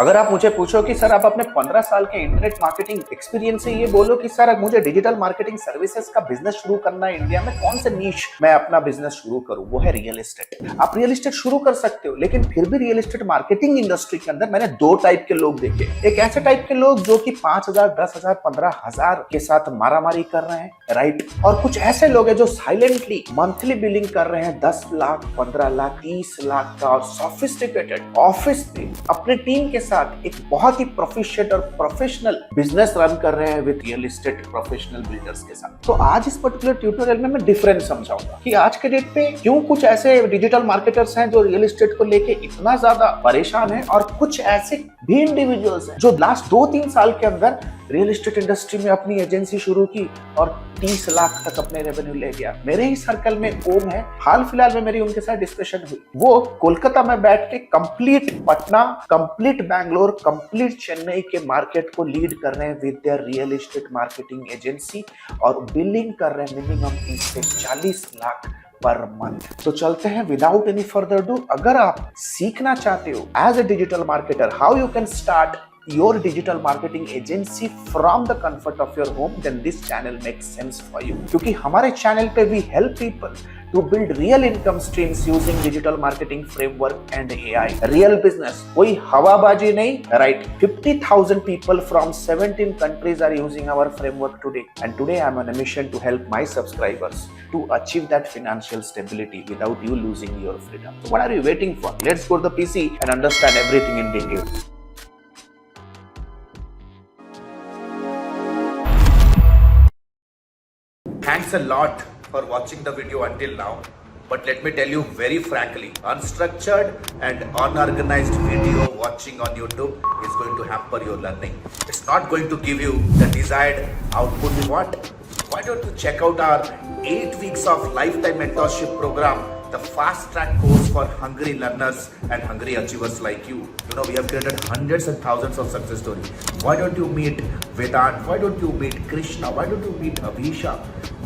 अगर आप मुझे पूछो कि सर आप अपने 15 साल के इंटरनेट मार्केटिंग एक्सपीरियंस से ये बोलो कि सर मुझे डिजिटल मार्केटिंग सर्विसेज का बिजनेस शुरू करना है इंडिया में, कौन से नीश मैं अपना बिजनेस शुरू करूं, वो है रियल एस्टेट। आप रियल एस्टेट शुरू कर सकते हो, लेकिन फिर भी रियल एस्टेट मार्केटिंग इंडस्ट्री के अंदर मैंने दो टाइप के लोग देखे। एक ऐसे टाइप के लोग जो कि 5,000, 10,000, 15,000 के साथ मारामारी कर रहे हैं, राइट। और कुछ ऐसे लोग हैं जो साइलेंटली मंथली बिलिंग कर रहे हैं 10 लाख, 15 लाख, 30 लाख का, और सोफिस्टिकेटेड ऑफिस में अपने टीम के साथ एक बहुत ही प्रोफिशिएंट और प्रोफेशनल बिजनेस रन कर रहे हैं with real estate professional builders के साथ। तो आज इस पर्टिकुलर ट्यूटोरियल में मैं डिफरेंस समझाऊंगा कि आज के डेट पे क्यों कुछ ऐसे डिजिटल मार्केटर्स हैं जो रियल एस्टेट को लेके इतना ज्यादा परेशान हैं, और कुछ ऐसे भी इंडिविजुअल्स हैं जो लास्ट 2-3 साल के अंदर रियल एस्टेट इंडस्ट्री में अपनी एजेंसी शुरू की और 30 लाख तक अपने रेवेन्यू ले गया। मेरे ही सर्कल में ओम है, हाल फिलहाल में मेरी उनके साथ डिस्कशन हुई। वो कोलकाता में बैठ के complete Patna, complete Bangalore, complete Chennai के मार्केट को लीड कर रहे हैं with their real estate marketing agency, और बिलिंग कर रहे हैं मिनिमम 30 से 40 लाख पर मंथ। तो चलते हैं विदाउट एनी फर्दर डू। अगर आप सीखना चाहते हो as a digital marketer how you can start your digital marketing agency from the comfort of your home, then this channel makes sense for you, क्योंकि हमारे चैनल पे we help people to build real income streams using digital marketing framework and AI, real business, कोई हवाबाजी नहीं, right? 50,000 people from 17 countries are using our framework today, and today I'm on a mission to help my subscribers to achieve that financial stability without you losing your freedom. So what are you waiting for? Let's go to the PC and understand everything in detail. Thanks a lot for watching the video until now, but let me tell you very frankly, unstructured and unorganized video watching on YouTube is going to hamper your learning. It's not going to give you the desired output you want. Why don't you check out our 8 weeks of lifetime mentorship program, the fast track course for hungry learners and hungry achievers like you. You know, we have created hundreds and thousands of success stories. Why don't you meet Vedant? Why don't you meet Krishna? Why don't you meet Abhisha?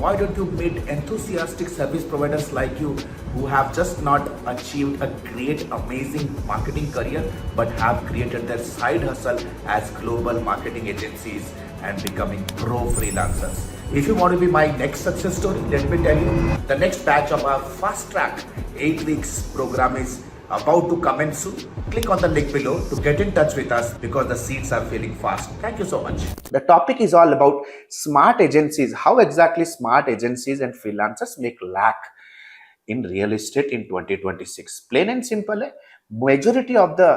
Why don't you meet enthusiastic service providers like you who have just not achieved a great, amazing marketing career, but have created their side hustle as global marketing agencies and becoming pro freelancers. If you want to be my next success story, let me tell you, the next batch of our fast track 8 weeks program is about to commence soon. Click on the link below to get in touch with us because the seats are filling fast. Thank you so much. The topic is all about smart agencies, how exactly smart agencies and freelancers make lakh in real estate in 2026. Plain and simple है, majority of the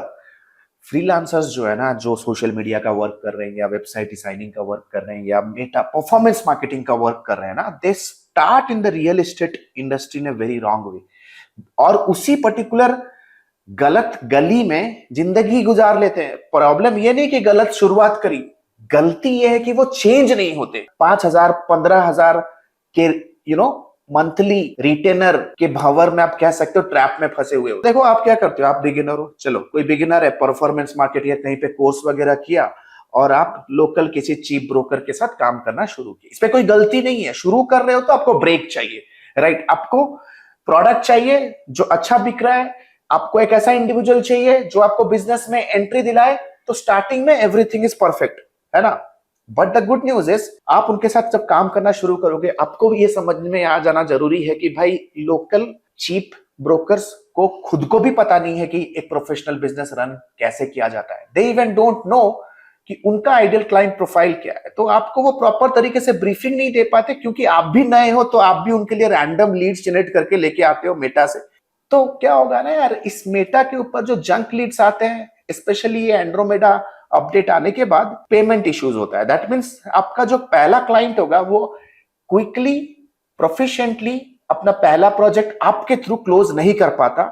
freelancers जो है ना, जो social media का work कर रहे हैं या वेबसाइट डिजाइनिंग का वर्क कर रहे हैं या मेटा परफॉर्मेंस मार्केटिंग का वर्क कर रहे हैं ना, they start in the real estate industry in a very wrong way, और उसी पर्टिकुलर गलत गली में जिंदगी गुजार लेते हैं। प्रॉब्लम ये नहीं कि गलत शुरुआत करी, गलती ये है कि वो चेंज नहीं होते। 5,000, 15,000 के मंथली रिटेनर के भंवर में आप कह सकते हो ट्रैप में फंसे हुए हो। देखो आप क्या करते हो, आप बिगिनर हो, चलो कोई बिगिनर है, परफॉर्मेंस मार्केट या कहीं पे कोर्स वगैरह किया और आप लोकल किसी चीप ब्रोकर के साथ काम करना शुरू किया। इस पे कोई गलती नहीं है। शुरू कर रहे हो तो आपको ब्रेक चाहिए, राइट? आपको प्रोडक्ट चाहिए जो अच्छा बिक रहा है, आपको एक ऐसा इंडिविजुअल चाहिए जो आपको बिजनेस में एंट्री दिलाए। तो स्टार्टिंग में एवरीथिंग इज परफेक्ट, है ना? But the good news is, आप उनके साथ जब काम करना शुरू करोगे, आपको ये समझ में आ जाना जरूरी है कि भाई लोकल चीप ब्रोकर्स को खुद को भी पता नहीं है कि एक प्रोफेशनल बिजनेस रन कैसे किया जाता है। दे इवन डोंट नो कि उनका आइडियल क्लाइंट प्रोफाइल क्या है। तो आपको वो प्रॉपर तरीके से ब्रीफिंग नहीं दे पाते, क्योंकि आप भी नए हो, तो आप भी उनके लिए रैंडम लीड्स जनरेट करके लेके आते हो मेटा से। तो क्या होगा ना यार, इस मेटा के ऊपर जो जंक लीड्स आते हैं, स्पेशली ये एंड्रोमेडा अपडेट आने के बाद पेमेंट इश्यूज होता है। दैट मीन्स आपका जो पहला क्लाइंट होगा वो क्विकली, प्रोफिशिएंटली अपना पहला प्रोजेक्ट आपके थ्रू क्लोज नहीं कर पाता,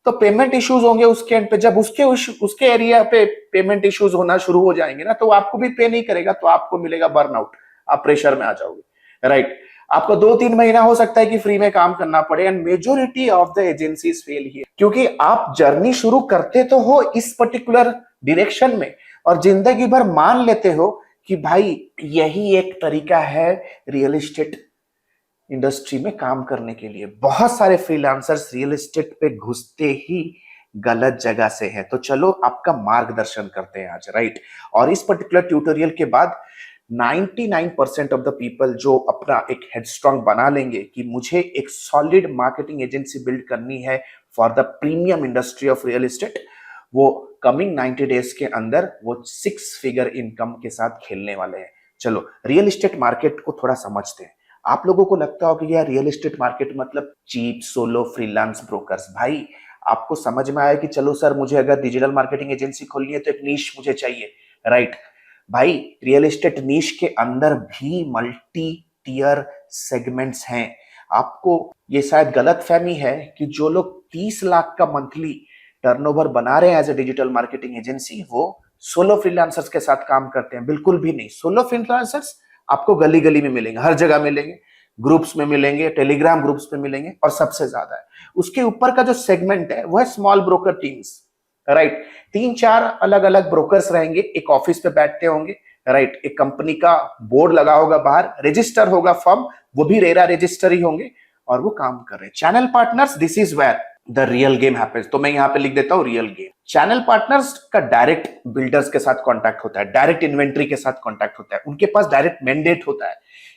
तो पेमेंट इश्यूज होंगे उसके एंड पे। जब उसके एरिया पे पेमेंट इश्यूज होना शुरू हो जाएंगे ना, तो आपको भी पे नहीं करेगा, तो आपको मिलेगा बर्नआउट, आप प्रेशर में आ जाओगे, राइट? आपको 2-3 महीना हो सकता है कि फ्री में काम करना पड़े, and majority of the agencies fail here, क्योंकि आप जर्नी शुरू करते तो हो इस पर्टिकुलर डायरेक्शन में, और जिंदगी भर मान लेते हो कि भाई यही एक तरीका है रियल एस्टेट इंडस्ट्री में काम करने के लिए। बहुत सारे फ्रीलांसर्स रियल एस्टेट पे घुसते ही गलत जगह से हैं। तो चलो आपका मार्गदर्शन करते हैं आज, राइट। और इस पर्टिकुलर ट्यूटोरियल के बाद 99% ऑफ द पीपल जो अपना एक हेडस्ट्रॉन्ग बना लेंगे कि मुझे एक सॉलिड मार्केटिंग एजेंसी बिल्ड करनी है for the premium industry of real estate, वो कमिंग 90 डेज के अंदर वो 6 फिगर इनकम के साथ खेलने वाले हैं। चलो रियल एस्टेट मार्केट को थोड़ा समझते हैं। आप लोगों को लगता हो कि यार रियल एस्टेट मार्केट मतलब चीप सोलो फ्रीलांस ब्रोकर्स। भाई आपको समझ में आया कि चलो सर मुझे अगर डिजिटल मार्केटिंग एजेंसी खोलनी है तो एक नीश मुझे चाहिए, राइट। भाई रियल एस्टेट नीश के अंदर भी मल्टी टियर सेगमेंट्स हैं। आपको ये शायद गलतफहमी है कि जो लोग 30 लाख का मंथली टर्नओवर बना रहे हैं as a digital marketing agency वो सोलो फ्रीलांसर्स के साथ काम करते हैं। बिल्कुल भी नहीं। सोलो फ्रीलांसर्स आपको गली गली में मिलेंगे, हर जगह मिलेंगे, ग्रुप्स में मिलेंगे, टेलीग्राम ग्रुप्स में मिलेंगे, और सबसे ज्यादा है उसके ऊपर का जो सेगमेंट है वो है स्मॉल ब्रोकर टीम्स, राइट। 3-4 अलग अलग ब्रोकर्स रहेंगे, एक ऑफिस पे बैठते होंगे, राइट। एक कंपनी का बोर्ड लगा होगा बाहर, रजिस्टर होगा फर्म, वो भी रेरा रजिस्टर ही होंगे, और वो काम कर रहे हैं। Channel partners, this is where the real game happens. तो मैं यहां पे लिख देता हूं रियल गेम। चैनल पार्टनर्स का डायरेक्ट बिल्डर्स के साथ कांटेक्ट होता है, डायरेक्ट इन्वेंट्री के साथ कांटेक्ट होता है, उनके पास डायरेक्ट मैंडेट होता है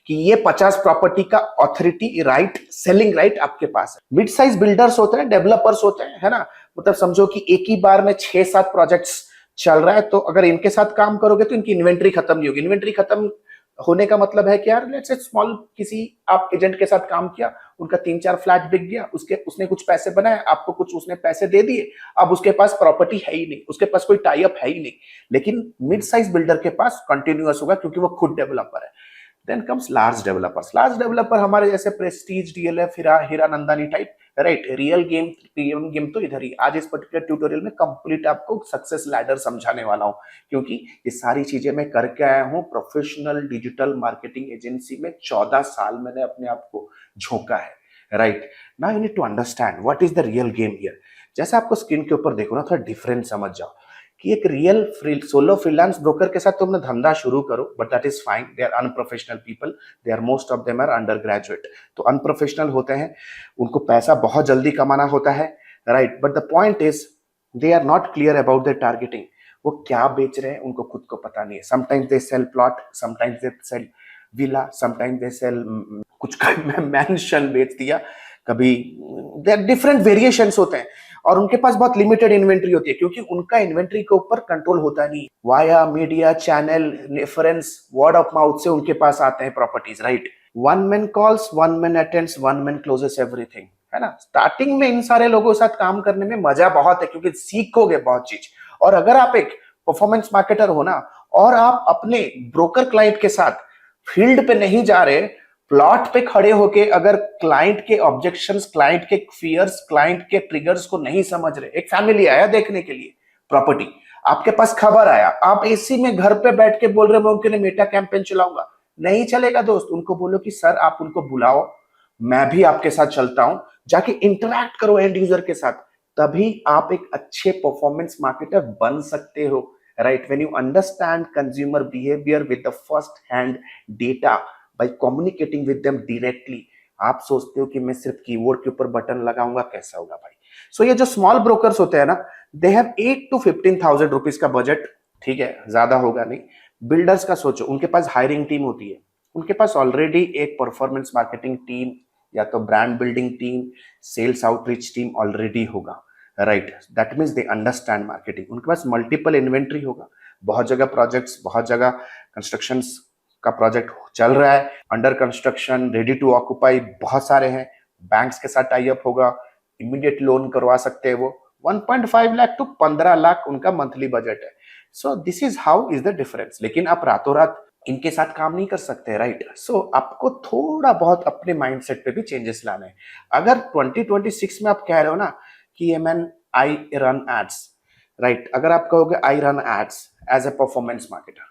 कि ये 50 प्रॉपर्टी का ऑथोरिटी राइट, सेलिंग राइट आपके पास है। मिड साइज बिल्डर्स होते हैं, डेवलपर्स होते हैं, है ना। मतलब समझो कि एक ही बार में 6-7 प्रोजेक्ट्स चल रहा है, तो अगर इनके साथ काम करोगे तो इनकी इन्वेंट्री खत्म नहीं होगी। इन्वेंट्री खत्म होने का मतलब है कि यार लेट्स से स्मॉल किसी आप एजेंट के साथ काम किया, उनका 3-4 फ्लैट बिक गया, उसने कुछ पैसे बनाए, आपको कुछ उसने पैसे दे दिए, अब उसके पास प्रॉपर्टी है ही नहीं, उसके पास कोई टाई अप है ही नहीं। लेकिन मिड साइज बिल्डर के पास कंटिन्यूअस होगा क्योंकि वो खुद डेवलपर है। Then comes large developers. Large developer हमारे जैसे Prestige, DLF, Hiranandani type, right. Real game तो इधर ही। आज इस पर्टिकुलर ट्यूटोरियल में कंप्लीट आपको सक्सेस लैडर समझाने वाला हूं, क्योंकि ये सारी चीजें मैं करके आया हूं प्रोफेशनल डिजिटल मार्केटिंग एजेंसी में। 14 साल मैंने अपने आप को झोंका है, right. Now you need to understand what is the real game here. जैसे आपको स्क्रीन के ऊपर देखो ना, थोड़ा डिफरेंस समझ जाओ कि एक रियल सोलो फ्रीलांस ब्रोकर के साथ तुम अपना धंधा शुरू करो, but that is fine. They are unprofessional people, they are most of them are undergraduate. तो अनप्रोफेशनल होते हैं, उनको पैसा बहुत जल्दी कमाना होता है, right. But the point is they are not clear about their targeting. वो क्या बेच रहे हैं उनको खुद को पता नहीं है। Sometimes they sell plot, sometimes they sell villa, sometimes they sell कुछ मैंशन बेच दिया, कभी डिफरेंट वेरिएशंस होते हैं। और उनके पास बहुत लिमिटेड इन्वेंट्री होती है क्योंकि उनका इन्वेंट्री के ऊपर कंट्रोल होता नहीं। Via media channel reference word of mouth से उनके पास आते हैं properties, right. One man calls, one man attends, one man closes everything, है ना। स्टार्टिंग में इन सारे लोगों के साथ काम करने में मजा बहुत है क्योंकि सीखोगे बहुत चीज। और अगर आप एक परफॉर्मेंस मार्केटर हो ना, और आप अपने ब्रोकर क्लाइंट के साथ फील्ड पे नहीं जा रहे, प्लॉट पे खड़े होके अगर क्लाइंट के ऑब्जेक्शंस, क्लाइंट के फियर्स, क्लाइंट के ट्रिगर्स को नहीं समझ रहे, एक फैमिली आया देखने के लिए प्रॉपर्टी, आपके पास खबर आया, आप एसी में घर पे बैठ के बोल रहे मैं उनके लिए मेटा कैंपेन चलाऊंगा, नहीं चलेगा दोस्त। उनको बोलो कि सर आप उनको बुलाओ, मैं भी आपके साथ चलता हूं, जाके इंटरैक्ट करो एंड यूजर के साथ, तभी आप एक अच्छे परफॉर्मेंस मार्केटर बन सकते हो, right. When you understand consumer behaviour with the first hand data bye communicating with them directly. आप सोचते हो कि मैं सिर्फ कीबोर्ड के ऊपर बटन लगाऊंगा, कैसा होगा भाई। सो ये जो स्मॉल ब्रोकर्स होते हैं ना, दे हैव 8 to 15,000 रुपीज का बजट, ठीक है, ज्यादा होगा नहीं। बिल्डर्स का सोचो, उनके पास हायरिंग टीम होती है, उनके पास ऑलरेडी एक परफॉर्मेंस मार्केटिंग टीम या तो brand building team, sales outreach team already होगा, right. That means they understand marketing. उनके पास मल्टीपल इन्वेंट्री होगा, बहुत जगह प्रोजेक्ट्स, बहुत जगह कंस्ट्रक्शन का प्रोजेक्ट चल रहा है, under construction, ready to occupy बहुत सारे हैं। बैंक्स के साथ टाई अप होगा, इमीडिएट लोन करवा सकते हैं वो। 1.5 लाख टू 15 लाख उनका मंथली बजट है। सो this is how is the difference. लेकिन आप रातों रात इनके साथ काम नहीं कर सकते, राइट। सो आपको थोड़ा बहुत अपने माइंडसेट पे भी चेंजेस लाने हैं। अगर 2026 में आप कह रहे हो ना कि man I run ads, right, अगर आप कहोगे I run ads as a performance marketer,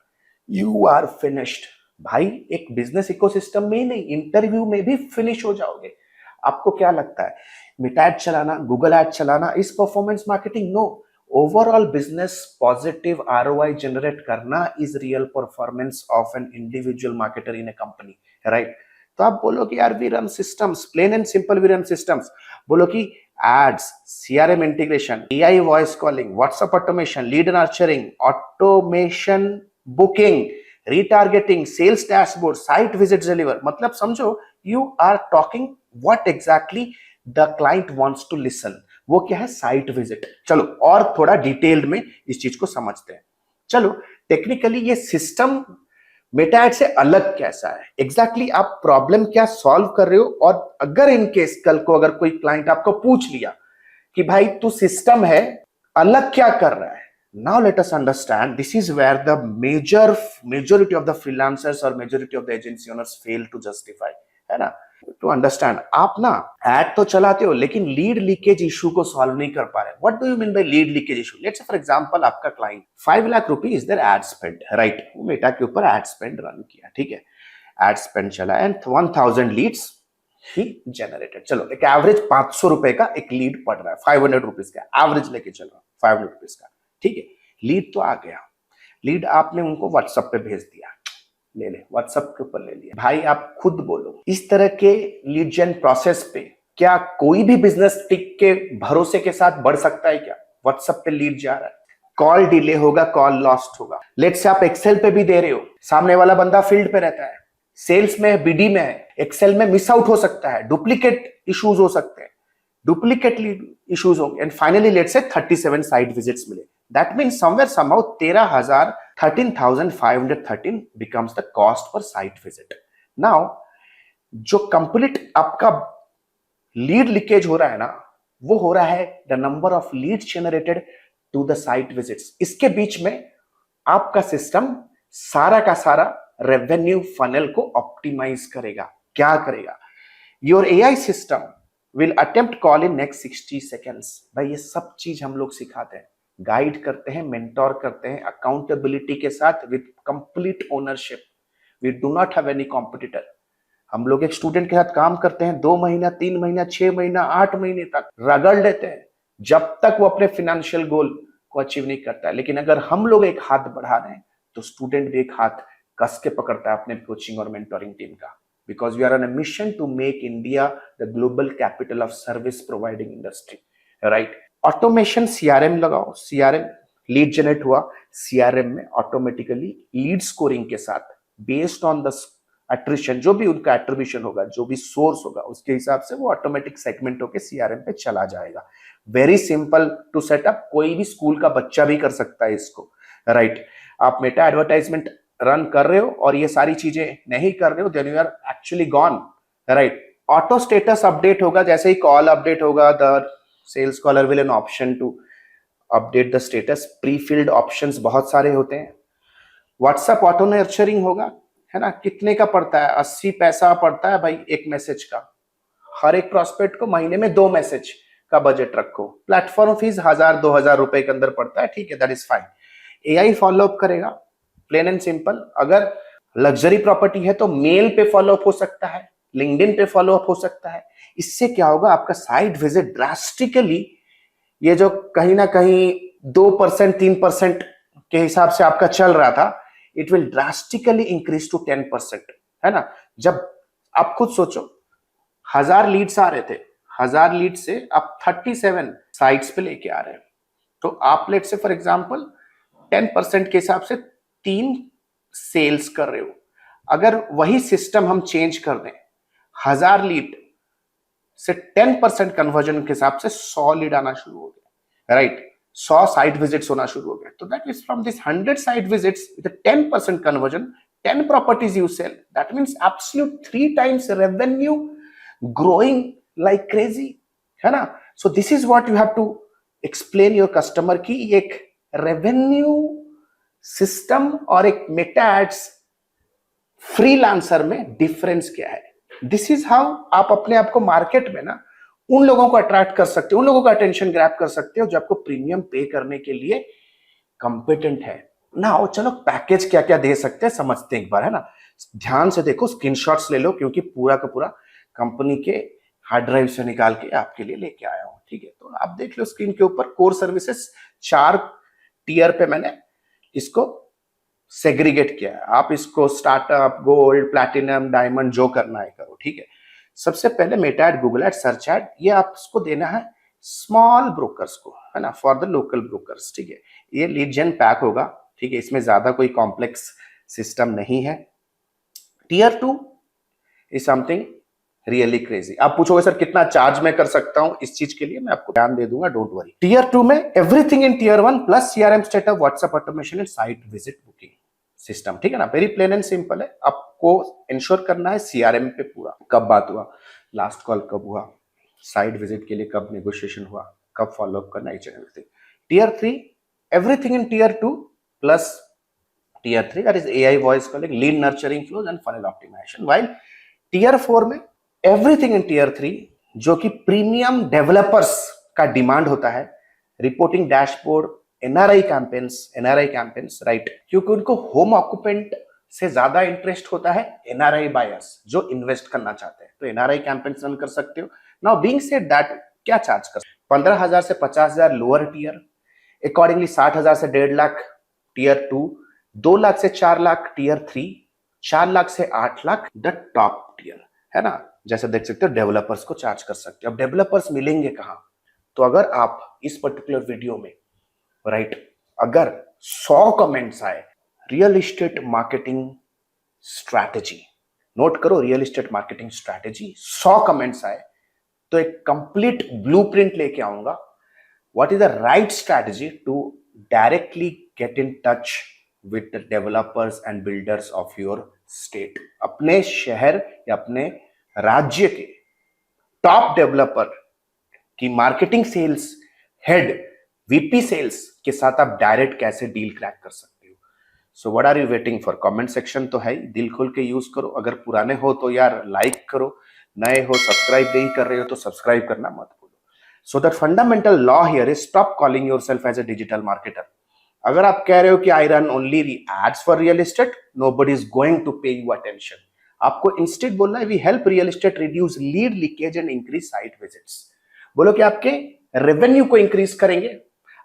you are finished भाई। एक बिजनेस इकोसिस्टम में ही नहीं, इंटरव्यू में भी फिनिश हो जाओगे। आपको क्या लगता है मिटा एड चलाना, गूगल एड चलाना is performance marketing? No. Overall business positive ROI generate करना is real performance of an individual marketer in a company, right. तो आप बोलो कि यार we run systems, plain and simple we run systems. बोलो कि ads, CRM integration, AI voice calling, WhatsApp automation, lead nurturing, automation booking, retargeting, sales dashboard, site visits deliver. मतलब समझो you are talking what exactly the client wants to listen. वो क्या है? Site visit. चलो और थोड़ा डिटेल्ड में इस चीज को समझते हैं. चलो टेक्निकली ये सिस्टम मेटा एड से अलग कैसा है, एग्जैक्टली आप प्रॉब्लम क्या सॉल्व कर रहे हो, और अगर इन केस कल को अगर कोई क्लाइंट आपको पूछ लिया कि भाई तू सिस्टम है अलग क्या कर रहा है, now let us understand. This is where the majority of the freelancers और majority of the agency owners fail to justify, है ना. टू अंडरस्टैंड, आप ना एड तो चलाते हो लेकिन लीड लीकेज इशू को सॉल्व नहीं कर पा रहे. What do you mean by lead leakage issue? Let's say for example आपका client 5 lakh rupees their ad spend, right, वो मेटा के ऊपर एड स्पेंड रन किया, ठीक है, एड स्पेंड चला एंड 1000 लीड्स ही जनरेटेड. चलो एक एवरेज 500 रुपए का एक लीड पड़ रहा है, 500 रुपीज का एवरेज लेके चल रहा हूं, 500 रुपीज का, ठीक है. लीड तो आ गया, लीड आपने उनको व्हाट्सएप पे भेज दिया, ले ले व्हाट्सएप के ऊपर ले लिया. भाई आप खुद बोलो, इस तरह के लीड जेन प्रोसेस पे क्या कोई भी बिजनेस टिक के भरोसे के साथ बढ़ सकता है क्या? व्हाट्सएप पे लीड जा रहा है, कॉल डिले होगा, कॉल लॉस्ट होगा. लेट्स से आप एक्सेल पे भी दे रहे हो, सामने वाला बंदा फील्ड पे रहता है, सेल्स में है, बीडी में है, एक्सेल में मिस आउट हो सकता है, डुप्लीकेट इश्यूज हो सकते हैं, डुप्लीकेट लीड इश्यूज होंगे, and finally let's say 37 site visits मिले. That means somewhere somehow 13,513 becomes the cost per site visit. Now जो कंप्लीट आपका लीड लीकेज हो रहा है ना, वो हो रहा है the number of lead generated to the site visits. इसके बीच में आपका सिस्टम सारा का सारा रेवेन्यू फनल को ऑप्टिमाइज करेगा. क्या करेगा? Your AI system will attempt call in next 60 seconds. भाई ये सब चीज हम लोग सिखाते हैं, गाइड करते हैं, मेंटोर करते हैं, अकाउंटेबिलिटी के साथ with complete ownership. We do not have any competitor. हम लोग एक स्टूडेंट के साथ काम करते हैं 2 महीना, 3 महीना, 6 महीना, 8 महीने तक रगड़ लेते हैं जब तक वो अपने फाइनेंशियल गोल को अचीव नहीं करता है. लेकिन अगर हम लोग एक हाथ बढ़ा रहे हैं तो स्टूडेंट भी एक हाथ कस के पकड़ता है अपने कोचिंग और मेंटोरिंग टीम का. Because we are on a mission to make India the global capital of service providing industry, right. Automation CRM लगाओ, सीआरएम लीड जनरेट हुआ, सीआरएम में ऑटोमेटिकली लीड स्कोरिंग के साथ बेस्ड ऑन द एट्रिशन, जो भी उनका attribution होगा, जो भी सोर्स होगा, उसके हिसाब से वो ऑटोमेटिक सेगमेंट होके सीआरएम पे चला जाएगा. वेरी सिंपल टू सेटअप, कोई भी स्कूल का बच्चा भी कर सकता है इसको, राइट. आप मेटा एडवर्टाइजमेंट रन कर रहे हो और ये सारी चीजें नहीं कर रहे हो, then you are actually gone, right. Auto status update होगा, जैसे ही कॉल अपडेट होगा, the sales caller will an option to update the status. Pre filled options बहुत सारे होते हैं. व्हाट्सएप ऑटो नर्चरिंग होगा, है ना. कितने का पड़ता है? 80 पैसा पड़ता है भाई एक मैसेज का. हर एक प्रोस्पेक्ट को महीने में 2 मैसेज का बजट रखो. प्लेटफॉर्म फीस 1000-2000 रुपए के अंदर पड़ता है, ठीक है, that is fine. AI follow up करेगा, प्लेन एंड सिंपल. अगर लग्जरी प्रॉपर्टी है तो मेल पे फॉलोअप हो सकता है, लिंक्डइन पे फॉलोअप हो सकता है. इससे क्या होगा? आपका साइट विजिट ड्रास्टिकली, ये जो कहीं ना कहीं 2%, 3% के हिसाब से आपका चल रहा था, it will drastically increase to 10%, है ना. जब आप खुद सोचो 1000 लीड्स आ रहे थे, 1000 लीड से आप 37 साइट्स पे लेके आ रहे हैं, तो आप लेट से फॉर एग्जांपल 10% के हिसाब से 3 सेल्स कर रहे हो. अगर वही सिस्टम हम चेंज कर दें, 1000 लीड से 10% कन्वर्जन के हिसाब से 100 लीड आना शुरू हो गया, राइट. 100 साइट विजिट्स होना शुरू हो गया. तो that means from this 100 site visits with 10% conversion, 10 properties you sell, that means absolute 3 times revenue growing like crazy, है ना. So this is what you have to explain your customer की एक revenue system और एक meta ads freelancer में difference क्या है. This is how आप अपने आप को मार्केट में ना उन लोगों को अट्रैक्ट कर सकते हो, उन लोगों का अटेंशन ग्रैब कर सकते हो जो आपको प्रीमियम पे करने के लिए कॉम्पिटेंट है ना. और चलो पैकेज क्या क्या दे सकते हैं समझते हैं एक बार, है ना. ध्यान से देखो, स्क्रीनशॉट्स ले लो, क्योंकि पूरा का पूरा कंपनी के हार्ड ड्राइव से निकाल के आपके लिए लेके आया हूं, ठीक है. तो आप देख लो स्क्रीन के ऊपर कोर सर्विसेज 4 टियर पे मैंने इसको सेग्रीगेट किया है. आप इसको स्टार्टअप, गोल्ड, प्लैटिनम, डायमंड जो करना है करो, ठीक है. सबसे पहले meta ad, Google ad, search ad, ये आपको देना है स्मॉल ब्रोकर्स को, है ना, फॉर द लोकल ब्रोकर्स, ठीक है। ये लीड जेन पैक होगा, ठीक है, इसमें ज्यादा कोई कॉम्प्लेक्स सिस्टम नहीं है। Tier 2 is something really crazy. आप पूछोगे सर कितना चार्ज मैं कर सकता हूं इस चीज के लिए, मैं आपको ध्यान दे दूंगा, डोंट वरी। टियर 2 में everything in tier 1 plus CRM setup, WhatsApp automation and site visit booking system, ठीक है ना, वेरी प्लेन एंड सिंपल है। आपको इंश्योर करना है सीआरएम पे पूरा, कब बात हुआ, लास्ट कॉल कब हुआ, साइट विजिट के लिए कब नेगोशिएशन हुआ, कब फॉलो अप करना, each and everything. Tier 3 everything in tier 2 plus tier 3 that is AI voice calling, lead nurturing flows and funnel optimization. While tier 4 में एवरीथिंग इन टियर 3 जो कि प्रीमियम डेवलपर्स का डिमांड होता है, reporting dashboard, NRI campaigns, right, क्योंकि उनको home occupant से ज्यादा इंटरेस्ट होता है एनआरआई बायर्स जो इन्वेस्ट करना चाहते हैं, तो एनआरआई कैंपेन्स रन कर सकते हो। नाउ बीइंग सेड दैट, क्या चार्ज कर 15,000 से 50,000 लोअर टियर, अकॉर्डिंगली 60,000 से 1.5 लाख टियर 2, 2 लाख से 4 लाख टियर 3, 4 लाख से 8 लाख द टॉप टियर, है ना। जैसे देख सकते हो डेवलपर्स को चार्ज कर सकते हो। अब डेवलपर्स मिलेंगे कहां, तो अगर आप इस पर्टिकुलर वीडियो में, राइट, अगर 100 कमेंट्स आए real estate marketing strategy, note करो real estate marketing strategy, 100 comments आए तो एक कंप्लीट ब्लूप्रिंट लेके आऊंगा, what is the right strategy to directly get in touch with the developers and builders of your state. अपने शहर या अपने राज्य के टॉप डेवलपर की marketing sales head, VP sales के साथ आप डायरेक्ट कैसे डील क्रैक कर सकते हो। So what are you waiting for, comment section तो है, दिल खोल के यूज करो। अगर पुराने हो तो यार लाइक करो, नए हो सब्सक्राइब नहीं कर रहे हो तो सब्सक्राइब करना मत भूलो। So that fundamental law here is stop calling yourself as a digital marketer. अगर आप कह रहे हो कि I run only ads for real estate, nobody is going to pay you attention. आपको इंस्टेड बोलना है we help real estate reduce lead leakage and increase site visits. बोलो कि आपके रेवेन्यू को इंक्रीज करेंगे,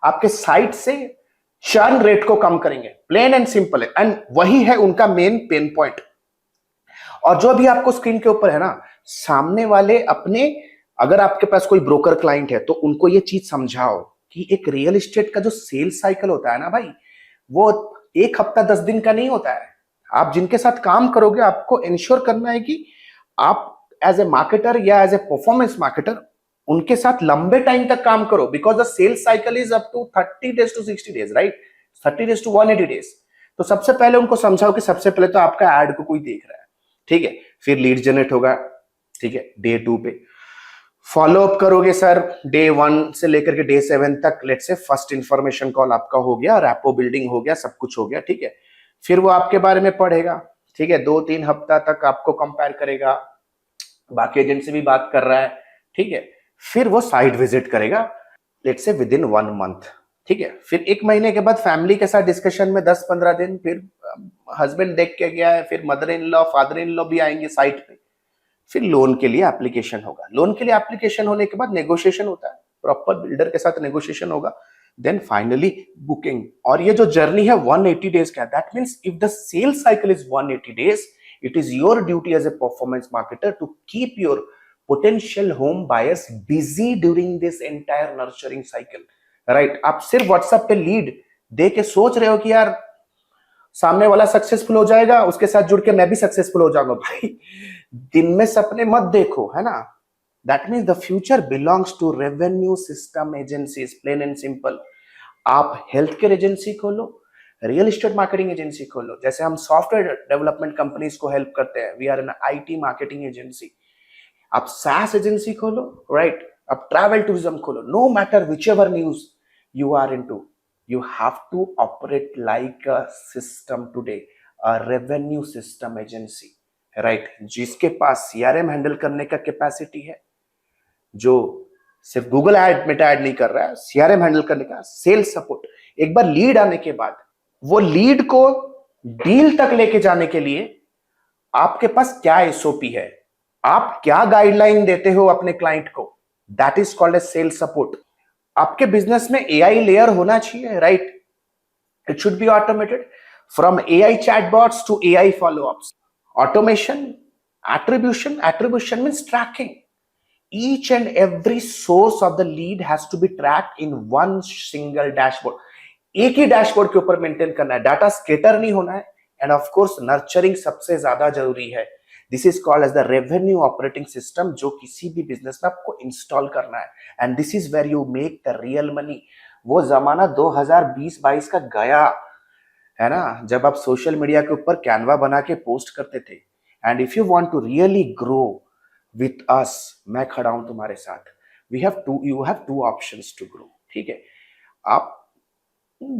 आपके साइट से चर्न रेट को कम करेंगे, प्लेन एंड सिंपल है, एंड वही है उनका मेन पेन पॉइंट। और जो अभी आपको स्क्रीन के ऊपर है ना, सामने वाले अपने, अगर आपके पास कोई ब्रोकर क्लाइंट है तो उनको ये चीज समझाओ कि एक रियल एस्टेट का जो सेल्स साइकिल होता है ना भाई, वो 1 हफ्ता 10 दिन का नहीं होता है। आप जिनके साथ काम करोगे आपको इंश्योर करना है कि आप एज ए मार्केटर या एज ए परफॉर्मेंस मार्केटर उनके साथ लंबे टाइम तक काम करो, because the sales cycle is up to 30 days to 60 days, right, 30 days to 180 days। तो सबसे पहले उनको समझाओ कि सबसे पहले तो आपका एड को कोई देख रहा है, ठीक है, फिर लीड जनरेट होगा, ठीक है, डे 2 पे फॉलो अप करोगे सर, डे 1 से लेकर के डे 7 तक, let's say first information call आपका हो गया, रैपो बिल्डिंग हो गया, सब कुछ हो गया, ठीक है। फिर वो आपके बारे में पढ़ेगा, ठीक है, 2-3 हफ्ता तक आपको कंपेयर करेगा, बाकी एजेंट से भी बात कर रहा है, ठीक है। फिर वो साइट विजिट करेगा, let's say with in 1 month, ठीक है। फिर 1 महीने के बाद फैमिली के साथ डिस्कशन में 10-15 दिन, फिर हस्बैंड देख के गया है, फिर mother in law, father in law भी आएंगे साइट पे, फिर लोन के लिए एप्लीकेशन होगा। लोन के लिए एप्लीकेशन होने के बाद नेगोशिएशन होता है, प्रॉपर बिल्डर के साथ नेगोशिएशन होगा, देन फाइनली बुकिंग। और ये जो जर्नी है 180 डेज का, that means if the sales cycle is 180 days, it is your duty as a performance marketer to keep your potential home buyers busy during this entire nurturing cycle, right. आप सिर्फ WhatsApp पे lead दे के सोच रहे हो कि यार सामने वाला सक्सेसफुल हो जाएगा, उसके साथ जुड़ के मैं भी सक्सेसफुल हो जाऊंगा, भाई दिन में सपने मत देखो, है ना। That means the future belongs to revenue system agencies, plain and simple. आप हेल्थ केयर एजेंसी खोलो, रियल एस्टेट मार्केटिंग एजेंसी खोलो, जैसे हम सॉफ्टवेयर डेवलपमेंट कंपनीज को हेल्प करते हैं, we are an IT marketing agency. आप SaaS एजेंसी खोलो, राइट, आप ट्रैवल टूरिज्म खोलो, no matter whichever news you are into, you have to operate like a system today, a revenue system agency, right, जिसके पास CRM handle करने का capacity है, जो सिर्फ गूगल एड मेटा एड नहीं कर रहा है, CRM हैंडल करने का, सेल्स सपोर्ट। एक बार लीड आने के बाद वो लीड को डील तक लेके जाने के लिए आपके पास क्या SOP है, आप क्या गाइडलाइन देते हो अपने क्लाइंट को, that is called as sales support. आपके बिजनेस में AI लेयर होना चाहिए, right, it should be automated from AI chatbots to AI followups, automation, attribution means tracking, each and every source of the lead has to be tracked in one single dashboard. एक ही dashboard के ऊपर maintain करना है, data skater नहीं होना है, end of course nurturing सबसे ज्यादा जरूरी है. This is called as the revenue operating system, जो किसी भी बिजनेस में आपको इंस्टॉल करना है, and this is where you make the real money. वो जमाना 2020-22 का गया है ना, जब आप सोशल मीडिया के ऊपर कैनवा बना के पोस्ट करते थे. And if you want to really grow with us, मैं खड़ा हूं तुम्हारे साथ. You have two options to grow. ठीक है, आप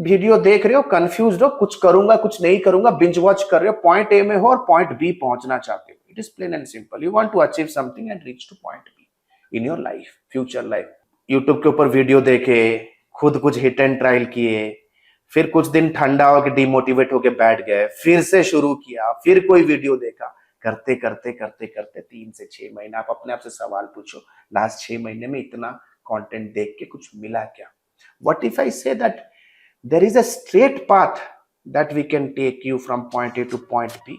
वीडियो देख रहे हो, कंफ्यूज हो, कुछ करूंगा कुछ नहीं करूंगा, बिंज वॉच कर रहे हो, पॉइंट ए में हो और पॉइंट बी पहुंचना चाहते हो. It is plain and simple. You want to achieve something and reach to point B in your life, future life. YouTube के ऊपर वीडियो देखे, खुद कुछ हिट एंड ट्रायल किए, फिर कुछ दिन ठंडा होकर डिमोटिवेट होकर बैठ गए, फिर से शुरू किया, फिर कोई वीडियो देखा. करते करते करते करते 3 से 6 महीना, आप अपने आप से सवाल पूछो, लास्ट 6 महीने में इतना कंटेंट देख के कुछ मिला क्या? What if I say that there is a straight path that we can take you from point A to point B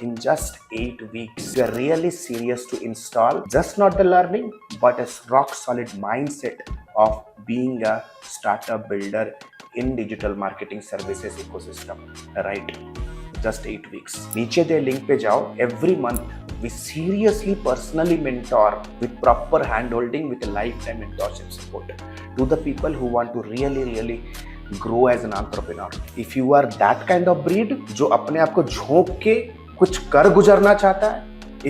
in just 8 weeks. We are really serious to install just not the learning, but a rock solid mindset of being a startup builder in digital marketing services ecosystem, right? Just 8 weeks. नीचे दे link पे जाओ. Every month we seriously personally mentor with proper hand holding with a lifetime mentorship support to the people who want to really grow as an entrepreneur. If you are that kind of breed जो अपने आप को झोंक के कुछ कर गुजरना चाहता है,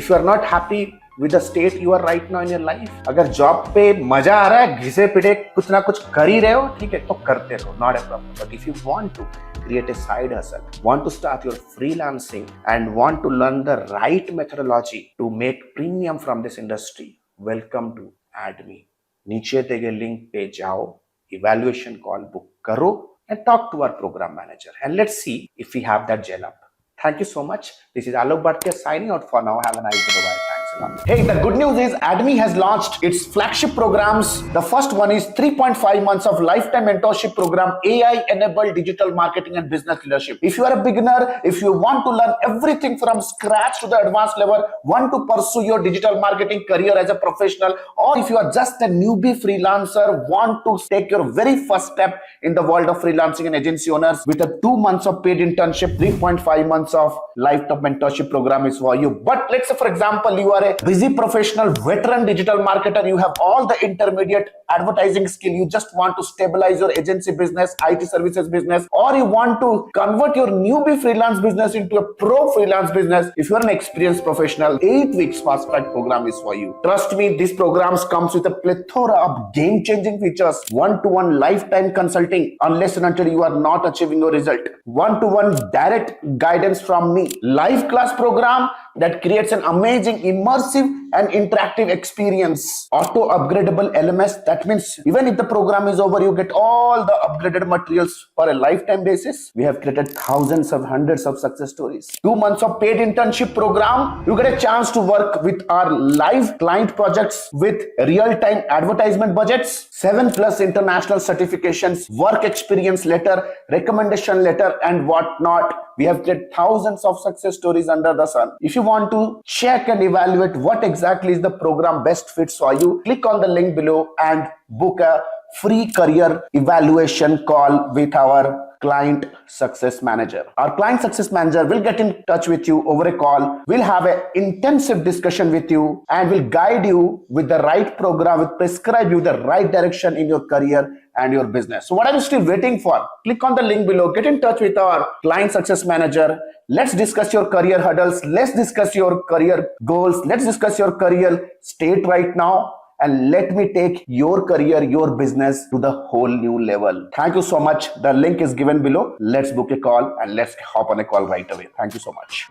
if you are not happy with the state you are right now in your life, अगर जॉब पे मजा आ रहा है, घिसे पिटे कुछ ना कुछ कर ही रहे हो, ठीक है, तो करते रहो, not a problem. But if you want to create a side hustle, want to start your freelancing and want to learn the right methodology to make premium from this industry, welcome to AdMe. नीचे दिए गए link पे जाओ, evaluation call book karo and talk to our program manager, and let's see if we have that gel up. Thank you so much. This is Alok Bhatia signing out for now. Have a nice day. Bye. Thanks a lot. Hey, the good news is AdMe has launched its flagship programs. The first one is 3.5 months of lifetime mentorship program, AI enabled digital marketing and business leadership. If you are a beginner, if you want to learn everything from scratch to the advanced level, want to pursue your digital marketing career as a professional, or if you are just a newbie freelancer, want to take your very first step in the world of freelancing and agency owners, with a 2 months of paid internship, 3.5 months of lifetime mentorship program is for you. But let's say, for example, you are a busy professional, veteran digital marketer, you have all the intermediate advertising skill, you just want to stabilize your agency business, IT services business, or you want to convert your newbie freelance business into a pro freelance business. If you are an experienced professional, 8 weeks fast track program is for you. Trust me, these programs comes with a plethora of game-changing features, one-to-one lifetime consulting unless and until you are not achieving your result, one-to-one direct guidance from me, live class program that creates an amazing immersive and interactive experience, auto upgradable LMS. That means even if the program is over, you get all the upgraded materials for a lifetime basis. We have created thousands of hundreds of success stories. 2 months of paid internship program, you get a chance to work with our live client projects with real-time advertisement budgets, 7+ international certifications, work experience letter, recommendation letter, and whatnot. We have created thousands of success stories under the sun. If you want to check and evaluate what exactly is the program best fits for you, click on the link below and book a free career evaluation call with our client success manager. Our client success manager will get in touch with you over a call. We'll have an intensive discussion with you and will guide you with the right program, will prescribe you the right direction in your career and your business. So what are you still waiting for? Click on the link below, get in touch with our client success manager. Let's discuss your career hurdles. Let's discuss your career goals. Let's discuss your career state right now. And let me take your career, your business to the whole new level. Thank you so much. The link is given below. Let's book a call and let's hop on a call right away. Thank you so much.